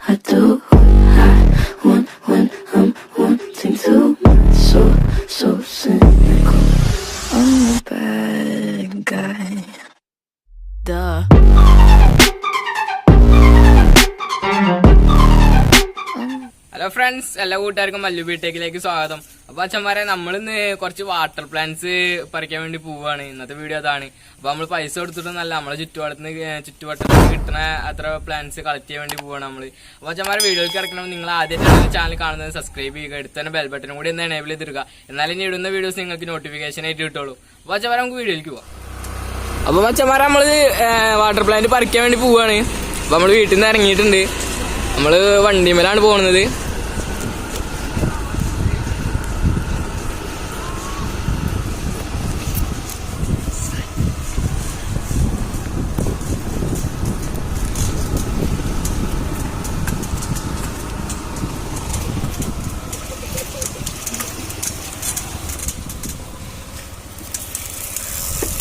I do what I want when I'm wanting too much. So cynical. I'm a bad guy. Duh. Hello friends, എല്ലാ കൂട്ടുകാർക്കും മല്ലു ബിടെക്കിലേക്ക് സ്വാഗതം. അപ്പൊ അച്ഛന്മാരെ, നമ്മളിന്ന് കുറച്ച് വാട്ടർ പ്ലാന്റ്സ് പറിക്കാൻ വേണ്ടി പോവുകയാണ്. ഇന്നത്തെ വീഡിയോ അതാണ്. അപ്പൊ നമ്മൾ പൈസ കൊടുത്തിട്ടൊന്നല്ല, നമ്മളെ ചുറ്റുവട്ടത്തിൽ കിട്ടുന്ന അത്ര പ്ലാന്റ്സ് കളക്ട് ചെയ്യാൻ വേണ്ടി പോവാണ് നമ്മള്. അപ്പൊ അച്ഛന്മാരെ, വീഡിയോയിൽ കിടക്കണം. നിങ്ങൾ ആദ്യമായിട്ടാണ് ചാനൽ കാണുന്നത് സബ്സ്ക്രൈബ് ചെയ്യുക, എടുത്ത് തന്നെ ബെൽ ബട്ടനും കൂടി ഒന്ന് എനേബിൾ ചെയ്തിടുക. എന്നാലും ഇനി ഇടുന്ന വീഡിയോസ് നിങ്ങൾക്ക് നോട്ടിഫിക്കേഷൻ ആയിട്ട് കിട്ടുള്ളൂ. അപ്പൊ അച്ഛന്മാരെ, നമുക്ക് വീഡിയോയിലേക്ക് പോവാം. അപ്പൊ അച്ഛന്മാരെ, നമ്മള് വാട്ടർ പ്ലാന്റ് പറിക്കാൻ വേണ്ടി പോവുകയാണ്. അപ്പൊ നമ്മള് വീട്ടിൽ നിന്ന് ഇറങ്ങിയിട്ടുണ്ട്. നമ്മള് വണ്ടിമേലാണ് പോകുന്നത്.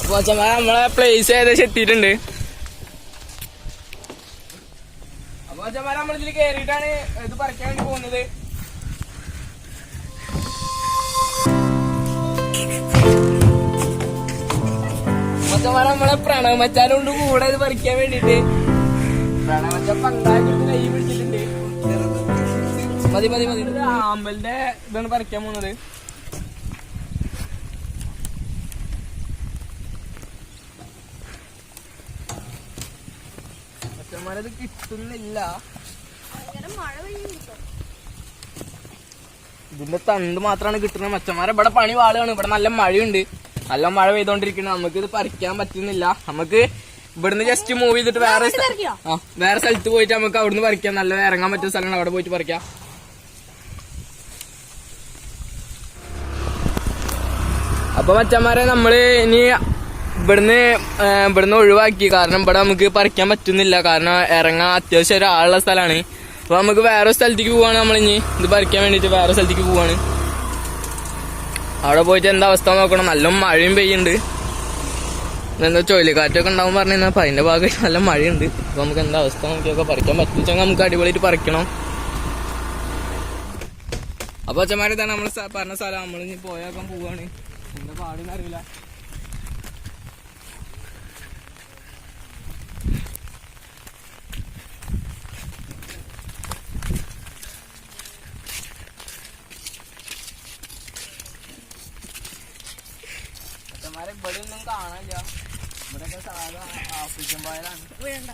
അപ്പൊ നമ്മളെ പ്ലേസ് ഏകദേശം എത്തിയിട്ടുണ്ട്. അപ്പൊ നമ്മളിതിൽ കേറിയിട്ടാണ് ഇത് പറിക്കാൻ വേണ്ടി പോകുന്നത്. നമ്മളെ പ്രണവമച്ചാലുണ്ട് കൂടെ ഇത് പറിക്കാൻ വേണ്ടിട്ട്. പ്രണവമച്ച പങ്കാളിട്ട് കൈ പിടിച്ചിട്ടുണ്ട്. മതി മതി മതി. ആമ്പലിന്റെ ഇതാണ് പറിക്കാൻ പോകുന്നത്. അത് കിട്ടുന്നില്ല. ഇതിന്റെ തണ്ട് മാത്രമാണ് കിട്ടുന്നത്. മച്ചന്മാരെ ഇവിടെ പണി വാളുകയാണ്. ഇവിടെ നല്ല മഴയുണ്ട്, നല്ല മഴ പെയ്തോണ്ടിരിക്കുന്നത്. നമുക്ക് ഇത് പറിക്കാൻ പറ്റുന്നില്ല. നമുക്ക് ഇവിടുന്ന് ജസ്റ്റ് മൂവ് ചെയ്തിട്ട് വേറെ സ്ഥലത്ത് പോയിട്ട് നമുക്ക് അവിടുന്ന് പറിക്കാം. നല്ല ഇറങ്ങാൻ പറ്റുന്ന സ്ഥലമാണ്, അവിടെ പോയിട്ട് പറിക്കാം. അപ്പൊ മച്ചന്മാരെ, നമ്മള് ഇനി ഇവിടുന്ന് ഒഴിവാക്കി. കാരണം ഇവിടെ നമുക്ക് പറിക്കാൻ പറ്റുന്നില്ല. കാരണം ഇറങ്ങാൻ അത്യാവശ്യം ഒരാളുള്ള സ്ഥലമാണ്. അപ്പൊ നമുക്ക് വേറെ സ്ഥലത്തേക്ക് പോവാണ്. നമ്മളിനി ഇത് പറിക്കാൻ വേണ്ടിട്ട് വേറെ സ്ഥലത്തേക്ക് പോവാണ്. അവിടെ പോയിട്ട് എന്താ അവസ്ഥ നോക്കണം. നല്ല മഴയും പെയ്യുന്നുണ്ട്. എന്താ ചുഴലിക്കാറ്റൊക്കെ ഉണ്ടാവും പറഞ്ഞാൽ അപ്പൊ അതിന്റെ ഭാഗമായിട്ട് നല്ല മഴയുണ്ട്. അപ്പൊ നമുക്ക് എന്താ അവസ്ഥ നോക്കിയൊക്കെ പറിക്കാൻ പറ്റിച്ചാൽ നമുക്ക് അടിപൊളിയായിട്ട് പറിക്കണം. അപ്പൊ അച്ഛന്മാരെ, ഇതാണ് നമ്മൾ പറഞ്ഞ സ്ഥലം. നമ്മളിനി പോയാക്കാൻ പോവാണ്. എന്താ പാടുന്ന അറിയില്ല. ഇവിടെ ഒന്നും കാണാനില്ല. ഇവിടെയൊക്കെ സാധാ ആഫ്രിക്കൻ പായലാണ്. വേണ്ട,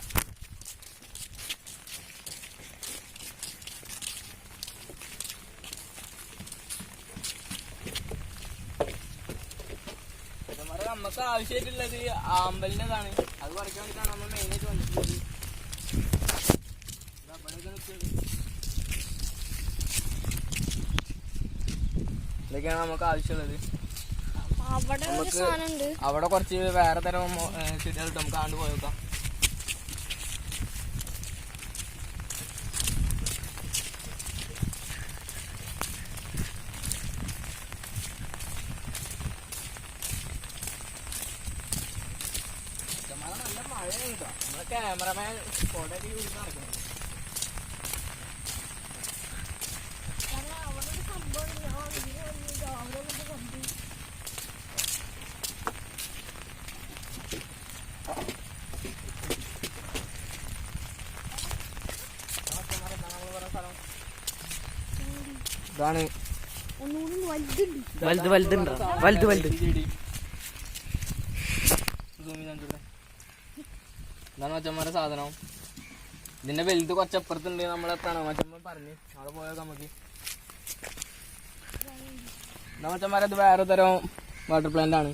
നമുക്ക് ആവശ്യമായിട്ടുള്ളത് ആമ്പലിൻ്റെതാണ്. അത് പറിക്കാൻ വേണ്ടിയിട്ടാണ് നമ്മൾ മെയിനായിട്ട് വന്നിട്ടുള്ളത്. ഇതൊക്കെയാണ് നമുക്ക് ആവശ്യമുള്ളത്. അവിടെ കുറച്ച് വേറെ തരം ചെടികളിട്ട് നമുക്ക് ആണ്ട് പോയേക്കാം. നല്ല മഴയാണ് കേട്ടോ. നമ്മളെ ക്യാമറമാൻ കൊടലി കുടിച്ച് നടക്കണം. ഇതാണ് ഇതാണ് മച്ചന്മാരെ സാധനം. ഇതിന്റെ വലുത് കുറച്ചപ്പുറത്തുണ്ട്. നമ്മളെ പ്രണവച്ചമ്മ പറഞ്ഞ് അവിടെ പോയാൽ നമുക്ക് മച്ചന്മാരെ ഇത് വേറെ തരം വാട്ടർ പ്ലാന്റ് ആണ്.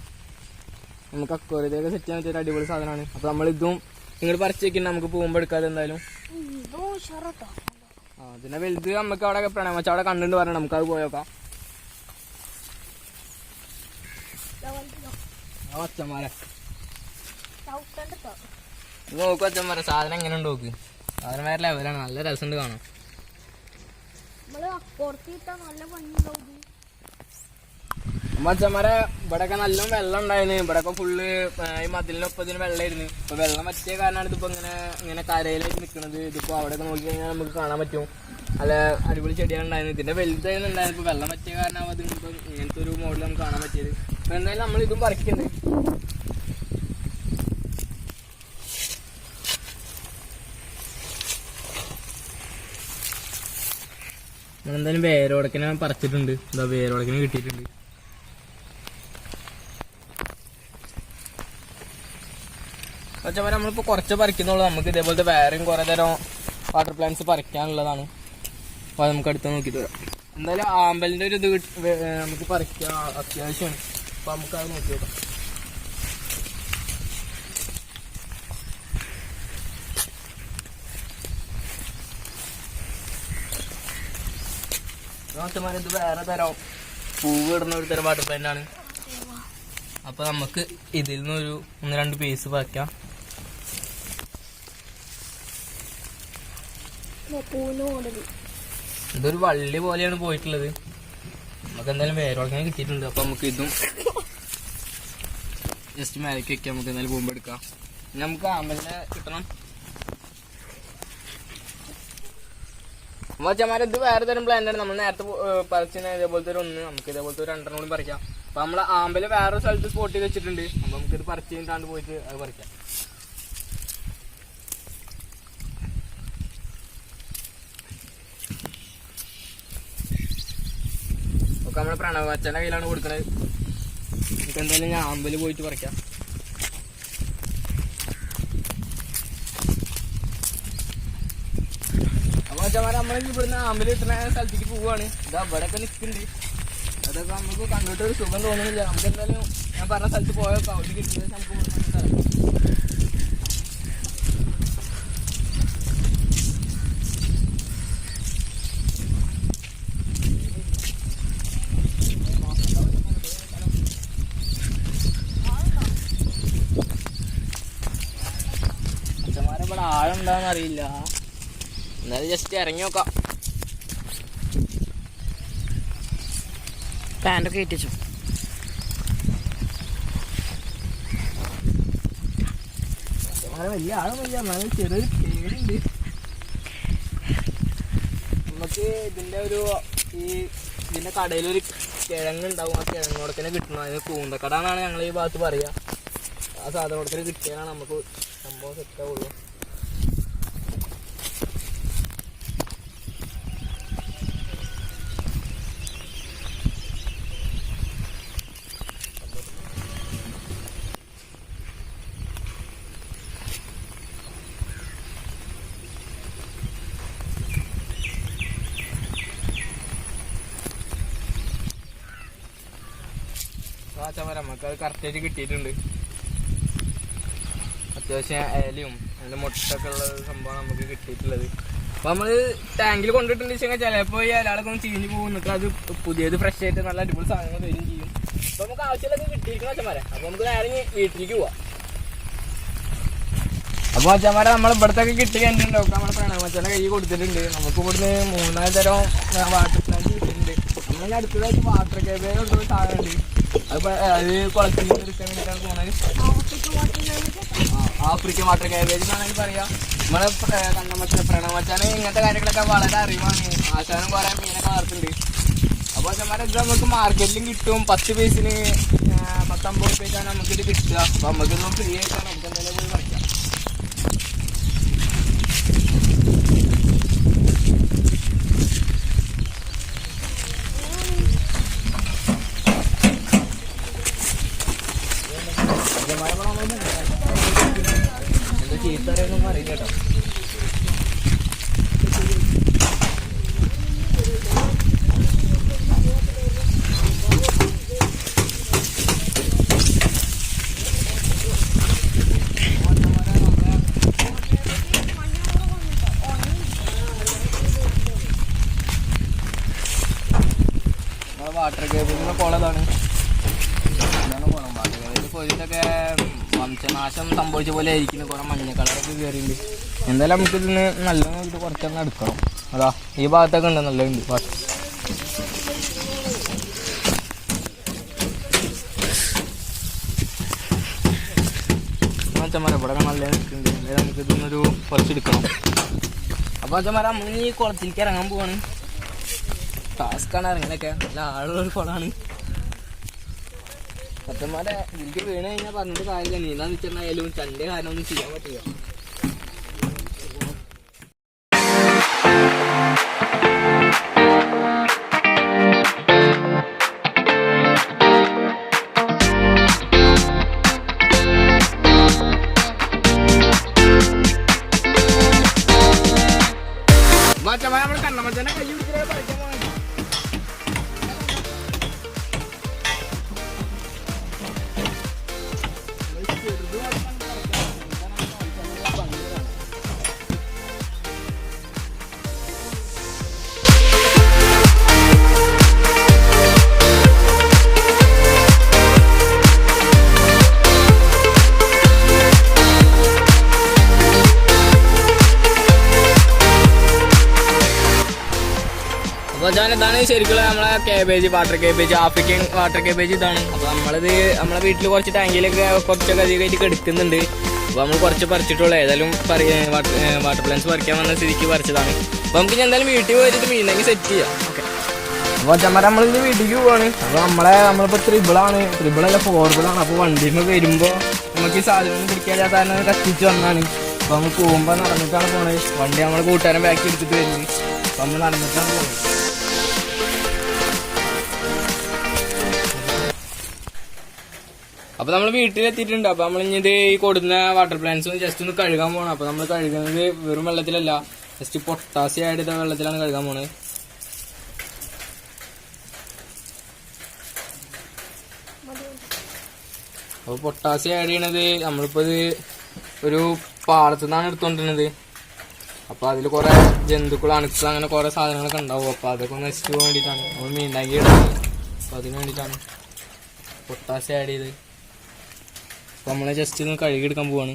നമുക്ക് അക്വേറിയത്തിലൊക്കെ സെറ്റ് ചെയ്യാൻ പറ്റിയ അടിപൊളി സാധനമാണ്. അപ്പൊ നമ്മളിതും നിങ്ങൾ പറിച്ച് വെക്കണം. നമുക്ക് പോകുമ്പോൾ എടുക്കാതെ എന്തായാലും. ഇതിന്റെ വലുത് നമുക്ക് അവിടെ പ്രണവച്ച അവിടെ കണ്ടിട്ട് പറയണം. നമുക്ക് അത് പോയോക്കാം. അച്ഛന്മാരെ നോക്കും. അച്ഛന്മാരെ സാധനം എങ്ങനെ ഉണ്ട് നോക്ക്. സാധനം വേറെ ലെവലാണ്. നല്ല രസമുണ്ട് കാണാം. മച്ചന്മാരെ ഇവിടെയൊക്കെ നല്ല വെള്ളം ഉണ്ടായിരുന്നു. ഇവിടെയൊക്കെ ഫുള്ള് ഈ മതിലിനൊപ്പത്തിന് വെള്ളമായിരുന്നു. ഇപ്പൊ വെള്ളം പറ്റിയ കാരണമാണ് ഇതിപ്പോ ഇങ്ങനെ കരയിലേക്ക് നിൽക്കുന്നത്. ഇതിപ്പോ അവിടെയൊക്കെ നോക്കി കഴിഞ്ഞാൽ നമുക്ക് കാണാൻ പറ്റും നല്ല അടിപൊളി ചെടികളുണ്ടായിരുന്നു. ഇതിന്റെ വലുതായിരുന്നു ഉണ്ടായിരുന്നു. ഇപ്പൊ വെള്ളം പറ്റിയ കാരണമാവും അത് ഇപ്പൊ ഇങ്ങനത്തെ ഒരു മോഡൽ നമുക്ക് കാണാൻ പറ്റിയത്. അപ്പൊ എന്തായാലും നമ്മൾ ഇതും പറിക്കുന്നത്. നമ്മളെന്തായാലും വേരോടക്കിനെ പറിച്ചിട്ടുണ്ട്. എന്താ വേരോടക്കിനെ കിട്ടിയിട്ടുണ്ട്. മച്ചന്മാരെ നമ്മളിപ്പോൾ കുറച്ച് പറിക്കുന്നുള്ളൂ. നമുക്ക് ഇതേപോലത്തെ വേറെയും കുറേ തരം വാട്ടർ പ്ലാന്റ്സ് പറിക്കാനുള്ളതാണ്. അപ്പോൾ അത് നമുക്ക് അടുത്ത് നോക്കിയിട്ട് വരാം. എന്തായാലും ആമ്പലിൻ്റെ ഒരു ഇത് നമുക്ക് പറിക്കാൻ അത്യാവശ്യമാണ്. അപ്പോൾ നമുക്കത് നോക്കി നോക്കാം. മച്ചന്മാരെ ഇത് വേറെ തരം പൂവ് ഇടുന്ന ഒരു തരം വാട്ടർ പ്ലാന്റ് ആണ്. അപ്പോൾ നമുക്ക് ഇതിൽ നിന്നൊരു 1-2 പീസ് പറിക്കാം. ഇതൊരു വള്ളി പോലെയാണ് പോയിട്ടുള്ളത്. നമുക്ക് എന്തായാലും വേരോടക്കാൻ കിട്ടിയിട്ടുണ്ട്. അപ്പൊ നമുക്ക് ഇതും ജസ്റ്റ് മേലേക്ക് വെക്കാം. നമുക്ക് എന്തായാലും പൂമ്പ് എടുക്കാം. നമുക്ക് ആമ്പലിനെ കിട്ടണം. മച്ചന്മാരെ ഇത് വേറെ തരം പ്ലാന്റ് ആണ്. നമ്മൾ നേരത്തെ പറിച്ചിന് ഇതേപോലത്തെ നമുക്ക് ഇതേപോലത്തെ 2 കൂടി പറിക്കാം. അപ്പൊ നമ്മളെ ആമ്പല് വേറൊരു സ്ഥലത്ത് സ്പോട്ട് ചെയ്ത് വെച്ചിട്ടുണ്ട്. അപ്പൊ നമുക്കിത് പറിച്ച് കഴിഞ്ഞാണ്ട് പോയിട്ട് അത് പറിക്കാം. ഒക്കെ നമ്മളെ പ്രണവച്ചന്റെ കയ്യിലാണ് കൊടുക്കണത്. നമുക്ക് എന്തായാലും ഞാൻ ആമ്പല് പോയിട്ട് പറിക്കാം. അപ്പൊ മച്ചന്മാരെ നമ്മൾ ഇവിടുന്ന് ആമ്പല് കിട്ടുന്ന സ്ഥലത്തേക്ക് പോവുകയാണ്. ഇതാ ഇവിടെയൊക്കെ നിൽക്കുന്നുണ്ട്. അതൊക്കെ നമുക്ക് കണ്ടിട്ട് ഒരു സുഖം തോന്നുന്നില്ല. നമുക്ക് എന്തായാലും ഞാൻ പറഞ്ഞ സ്ഥലത്ത് പോയപ്പോൾ അവിടെ കിട്ടിയത് നമുക്ക് അച്ഛന്മാരെ ഇവിടെ ആളുണ്ടാന്ന് അറിയില്ല. എന്നാലും ജസ്റ്റ് ഇറങ്ങി നോക്കാം. പാൻ്റൊക്കെ ഇട്ടിച്ചു. വലിയ ആളൊന്നുമില്ല. എന്നാലും ചെറിയൊരു പേടിയുണ്ട്. നമുക്ക് ഇതിന്റെ കടയിലൊരു കിഴങ്ങുണ്ടാവും. ആ കിഴങ്ങോടക്കനെ കിട്ടണം. അതിന് കൂന്തക്കട എന്നാണ് ഞങ്ങൾ ഈ ഭാഗത്ത് പറയുക. ആ സാധനോടക്കനെ കിട്ടിയാലാണ് നമുക്ക് സംഭവം സെറ്റാവുള്ളൂ. നമുക്കത് കറക്റ്റായിട്ട് കിട്ടിയിട്ടുണ്ട്. അത്യാവശ്യം ഇലയും അതിൻ്റെ മുട്ടൊക്കെ ഉള്ള സംഭവം നമുക്ക് കിട്ടിയിട്ടുള്ളത്. അപ്പോൾ നമ്മൾ ടാങ്കിൽ കൊണ്ടിട്ടുണ്ടെന്ന് വെച്ചാൽ ചിലപ്പോൾ ഈ ഇലകളൊക്കെ ഒന്ന് ചീഞ്ഞ് പോകും. എന്നിട്ട് അത് പുതിയത് ഫ്രഷ് ആയിട്ട് നല്ല അടിപൊളി സാധനങ്ങൾ വരികയും ചെയ്യും. അപ്പോൾ നമുക്ക് ആവശ്യമുള്ളതൊക്കെ കിട്ടിയിരിക്കണം അച്ഛന്മാരെ. അപ്പോൾ നമുക്ക് നേരെ വീട്ടിലേക്ക് പോവാം. അപ്പോൾ അച്ഛന്മാരെ നമ്മൾ ഇവിടത്തൊക്കെ കിട്ടി കഴിഞ്ഞിട്ടുണ്ടാവും. നമ്മുടെ പ്രണവച്ചൻ്റെ കൈ കൊടുത്തിട്ടുണ്ട്. നമുക്ക് ഇവിടുന്ന് 3-4 തരം വാട്ടർ പ്ലാന്റ് കിട്ടിയിട്ടുണ്ട്. നമ്മളതിന് അടുത്തതായിട്ട് വാട്ടർ കേബേജ് കൊണ്ടൊരു സാധനമുണ്ട്. അത് കുളത്തിൽ എടുക്കാൻ വേണ്ടിയിട്ടാണ് പോകുന്നത്. ആഫ്രിക്കൻ വാട്ടർ കാബേജ് എന്നാണെങ്കിൽ പറയാ. നമ്മളെ പ്രണവച്ചാന് ഇങ്ങനത്തെ കാര്യങ്ങളൊക്കെ വളരെ അറിവാണ്. ആശാനും കുറെ മീനൊക്കെ വളർത്തുന്നുണ്ട്. അപ്പോൾ അച്ഛന്മാരെ ഇത് നമുക്ക് മാർക്കറ്റിലും കിട്ടും. 10 പീസിന് 10-50 രൂപയ്ക്കാണ് നമുക്കിത് കിട്ടുക. അപ്പോൾ നമുക്കിതൊന്നും ഫ്രീ ആയിട്ടാണ്. നമുക്ക് എന്തായാലും പോയി പറിക്കാം. എന്താ ചീത്തറിയൊന്നും അറിയില്ല കേട്ടോ. വാട്ടർ കേബിളിന്റെ കുളതാണ്. ഇതാണ് കുളം. വാട്ടർ കേബിളിൽ പോയിട്ടൊക്കെ വംശനാശം സംഭവിച്ച പോലെ ആയിരിക്കുന്നു. കുറെ മഞ്ഞ കളറൊക്കെ കയറിയിട്ടുണ്ട്. എന്തായാലും നമുക്കിതിന് നല്ല നോക്കിയിട്ട് കുറച്ചെണ്ണം എടുക്കണം. അതാ ഈ ഭാഗത്തൊക്കെ ഉണ്ട്, നല്ല ഉണ്ട്. അച്ഛന്മാരെ ഇവിടെ നല്ല നിൽക്കുന്നുണ്ട്. നമുക്ക് ഇതൊന്നൊരു കുറച്ചെടുക്കണം. അപ്പോൾ അച്ഛന്മാരെ നമ്മൾ ഈ കുളത്തിലേക്ക് ഇറങ്ങാൻ പോവാണ്. ടാസ്ക്കാണ് ഇറങ്ങാനൊക്കെ, നല്ല ആളുള്ളൊരു കുളമാണ്. അച്ഛന്മാരെ എനിക്ക് വീണ് കഴിഞ്ഞാൽ പറഞ്ഞിട്ട് കാര്യമില്ല. നീന്താന്ന് വെച്ചിട്ടുണ്ടായാലും ചൻ്റെ കാരണം ഒന്നും ചെയ്യാൻ പറ്റില്ല. നമ്മൾ കണ്ണമ്മച്ചനെ കൈ പിടിച്ചിട്ട് പഠിക്കാൻ പോകണം. അപ്പോൾ ഇതാണ് ശരിക്കും നമ്മളെ cabbage, water cabbage, African water cabbage ഇതാണ്. അപ്പോൾ നമ്മളിത് നമ്മളെ വീട്ടിൽ കുറച്ച് ടാങ്കിലൊക്കെ കുറച്ചൊക്കെ അധികമായിട്ട് എടുക്കുന്നുണ്ട്. അപ്പോൾ നമ്മൾ കുറച്ച് പറിച്ചിട്ടുള്ളൂ. ഏതായാലും വാട്ടർ പ്ലാന്റ്സ് പറിക്കാൻ വന്ന സ്ഥിതിക്ക് പറിച്ചതാണ്. അപ്പോൾ നമുക്ക് എന്തായാലും വീട്ടിൽ പോയിട്ട് മീനെങ്കിൽ സെറ്റ് ചെയ്യാം. ഓക്കെ, അപ്പോൾ അച്ഛന്മാരെ നമ്മളിത് വീട്ടിലേക്ക് പോവാണ്. അപ്പോൾ നമ്മളിപ്പോൾ ത്രിബിളല്ല ഫോർബിളാണ്. അപ്പോൾ വണ്ടിയിൽ വരുമ്പോൾ നമുക്ക് ഈ സാധനം പിടിക്കാതെ കാരണം കത്തിച്ച് വന്നാണ്. അപ്പോൾ നമ്മൾ പോകുമ്പോൾ നടന്നിട്ടാണ് പോണത്. വണ്ടി നമ്മൾ കൂട്ടുകാരൻ ബാക്കി എടുത്തിട്ട് വരുന്നത്. അപ്പോൾ നമ്മൾ നടന്നിട്ടാണ് പോകുന്നത്. അപ്പോൾ നമ്മൾ വീട്ടിലെത്തിയിട്ടുണ്ട്. അപ്പോൾ നമ്മളിനി ഇത് ഈ കൊടുക്കുന്ന വാട്ടർ പ്ലാന്റ്സ് ജസ്റ്റ് ഒന്ന് കഴുകാൻ പോകണം. അപ്പോൾ നമ്മൾ കഴുകുന്നത് വെറും വെള്ളത്തിലല്ല, ജസ്റ്റ് പൊട്ടാസ്യം ആഡ് ചെയ്ത വെള്ളത്തിലാണ് കഴുകാൻ പോണത്. അപ്പോൾ പൊട്ടാസ്യം ആഡ് ചെയ്യണത് നമ്മളിപ്പോൾ ഇത് ഒരു പാടത്തു നിന്നാണ് എടുത്തുകൊണ്ടിരുന്നത്. അപ്പോൾ അതിൽ കുറേ ജന്തുക്കൾ, അണുക്കൾ, അങ്ങനെ കുറേ സാധനങ്ങളൊക്കെ ഉണ്ടാവും. അപ്പോൾ അതൊക്കെ ഒന്ന് നശിച്ചു പോകാൻ വേണ്ടിയിട്ടാണ് നമ്മൾ മീനാക്കി ഇടുന്നത്. അപ്പോൾ അതിന് വേണ്ടിയിട്ടാണ് പൊട്ടാസ്യം ആഡ് ചെയ്ത്. അപ്പോൾ നമ്മൾ ജസ്റ്റ് ഒന്ന് കഴുകിയെടുക്കാൻ പോവാണ്.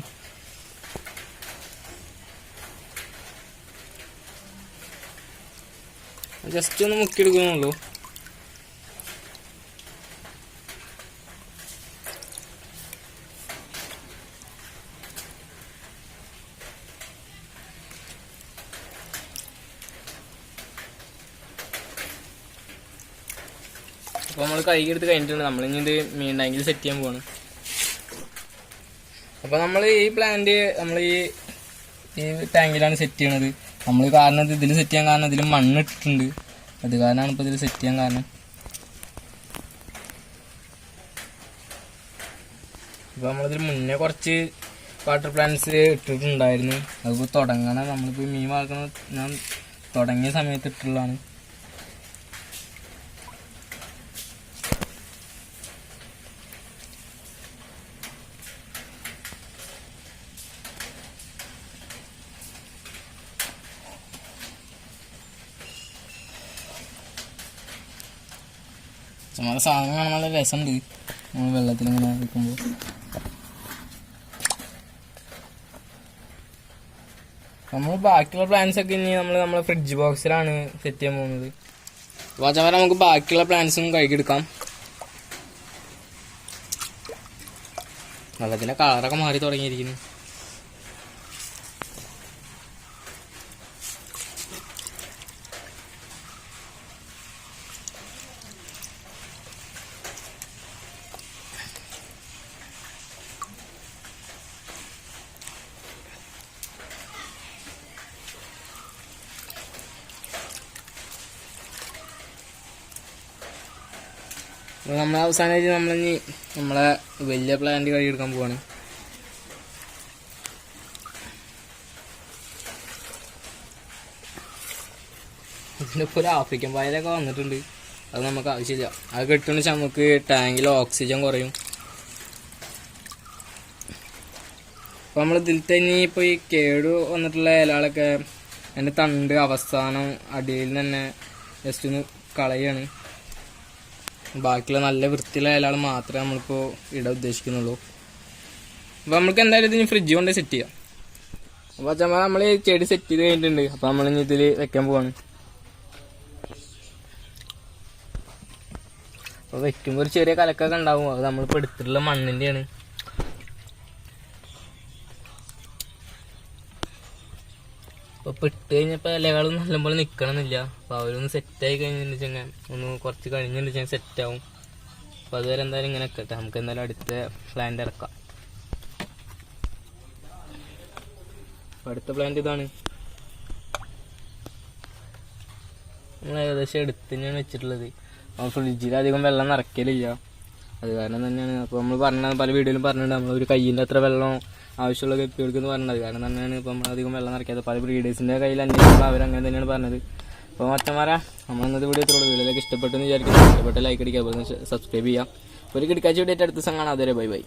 ജസ്റ്റ് ഒന്ന് മുക്കിയെടുക്കുന്നുള്ളൂ. അപ്പോൾ നമ്മൾ കഴുകിയെടുത്ത് കഴിഞ്ഞിട്ടുണ്ട്. നമ്മളിനി ഇത് മീൻ ടാങ്കിൽ സെറ്റ് ചെയ്യാൻ പോവാണ്. അപ്പോൾ നമ്മൾ ഈ പ്ലാന്റ് നമ്മൾ ഈ ടാങ്കിലാണ് സെറ്റ് ചെയ്യണത്. നമ്മൾ കാരണം ഇതിൽ സെറ്റ് ചെയ്യാൻ കാരണം ഇതിൽ മണ്ണ് ഇട്ടിട്ടുണ്ട്. അത് കാരണമാണ് ഇപ്പോൾ ഇതിൽ സെറ്റ് ചെയ്യാൻ കാരണം. അപ്പോൾ നമ്മളിതിൽ മുന്നേ കുറച്ച് വാട്ടർ പ്ലാന്റ്സ് ഇട്ടിട്ടുണ്ടായിരുന്നു. അതിപ്പോൾ തുടങ്ങണം. നമ്മളിപ്പോൾ മീൻ വളർത്തണം ഞാൻ തുടങ്ങിയ സമയത്ത് ഇട്ടുള്ളതാണ്. നമ്മുടെ സാധനം കാണാൻ നല്ല രസമുണ്ട് നമ്മൾ വെള്ളത്തിലിങ്ങനെ നിൽക്കുമ്പോൾ. നമ്മൾ ബാക്കിയുള്ള പ്ലാന്റ്സ് ഒക്കെ ഇനി നമ്മളെ ഫ്രിഡ്ജ് ബോക്സിലാണ് സെറ്റ് ചെയ്യാൻ പോകുന്നത്. അപ്പോൾ അതേപോലെ നമുക്ക് ബാക്കിയുള്ള പ്ലാന്റ്സും കഴുകിയെടുക്കാം. വെള്ളത്തിൻ്റെ കളറൊക്കെ മാറി തുടങ്ങിയിരിക്കുന്നു. നമ്മൾ അവസാനമായിട്ട് നമ്മളിനി നമ്മളെ വലിയ പ്ലാന്റ് കഴുകിയെടുക്കാൻ പോവാണ്. ഇതിനിപ്പോൾ ഒരു ആഫ്രിക്കൻ പായലൊക്കെ വന്നിട്ടുണ്ട്. അത് നമുക്ക് ആവശ്യമില്ല. അത് കിട്ടുന്ന വെച്ചാൽ നമുക്ക് ടാങ്കിൽ ഓക്സിജൻ കുറയും. അപ്പോൾ നമ്മൾ ഇതിൽ തന്നെ ഇപ്പോൾ ഈ കേട് വന്നിട്ടുള്ള ഇലകളൊക്കെ അതിൻ്റെ തണ്ട് അവസാനം അടിയിൽ തന്നെ ജസ്റ്റ് ഒന്ന് കളയാണ്. ബാക്കിയുള്ള നല്ല വൃത്തിയുള്ള ഇലകൾ മാത്രമേ നമ്മളിപ്പോൾ ഇടാൻ ഉദ്ദേശിക്കുന്നുള്ളൂ. അപ്പോൾ നമുക്ക് എന്തായാലും ഇതിന് ഫ്രിഡ്ജ് കൊണ്ട് സെറ്റ് ചെയ്യാം. അപ്പോൾ അച്ഛന്മാർ നമ്മൾ ചെടി സെറ്റ് ചെയ്ത് കഴിഞ്ഞിട്ടുണ്ട്. അപ്പോൾ നമ്മളിനി ഇതിൽ വെക്കാൻ പോവാണ്. അപ്പോൾ വെക്കുമ്പോൾ ഒരു ചെറിയ കലക്കൊക്കെ ഉണ്ടാവും. അത് നമ്മളിപ്പോൾ എടുത്തിട്ടുള്ള മണ്ണിൻ്റെയാണ്. ഇപ്പൊ ഇട്ട് കഴിഞ്ഞപ്പോ ഇലകളും നല്ലപോലെ നിക്കണമെന്നില്ല. അപ്പൊ അവരൊന്ന് സെറ്റായി കഴിഞ്ഞിട്ടുണ്ടെങ്കിൽ ഒന്ന് കുറച്ച് കഴിഞ്ഞിട്ടുണ്ടെങ്കിൽ സെറ്റ് ആവും. അപ്പൊ അതുവരെ എന്തായാലും ഇങ്ങനെ നിൽക്കട്ടെ. നമുക്ക് എന്തായാലും അടുത്ത പ്ലാന്റ് ഇറക്കാം. അടുത്ത പ്ലാന്റ് ഇതാണ്. നമ്മൾ ഏകദേശം എടുത്ത് തന്നെയാണ് വെച്ചിട്ടുള്ളത്. നമ്മൾ ഫ്രിഡ്ജിൽ അധികം വെള്ളം നിറയ്ക്കലില്ല, അത് കാരണം തന്നെയാണ്. അപ്പോൾ നമ്മൾ പറഞ്ഞത് പല വീഡിയോയിലും പറഞ്ഞിട്ടുണ്ട്, നമ്മളൊരു കയ്യിൻ്റെ അത്ര വെള്ളം ആവശ്യമുള്ള ഗപ്പികൾക്ക് എന്ന് പറഞ്ഞത് കാരണം തന്നെയാണ് ഇപ്പോൾ നമ്മൾ അധികം വെള്ളം നിറയ്ക്കാതെ. പല ബ്രീഡേഴ്സിൻ്റെ കയ്യിൽ അന്വേഷിക്കുമ്പോൾ അവരങ്ങനെ തന്നെയാണ് പറഞ്ഞത്. അപ്പോൾ മച്ചന്മാരാ, നമ്മൾ ഇന്നത്തെ വീഡിയോയിലേക്ക് ഇഷ്ടപ്പെട്ടെന്ന് വിചാരിക്കുന്നു. ഇഷ്ടപ്പെട്ട ലൈക്ക് അടിക്കുക, സബ്സ്ക്രൈബ് ചെയ്യാം. ഒരു കിടക്കാച്ച വീഡിയോ അടുത്ത ദിവസം കാണാം. അതുവരെ ബൈ ബൈ.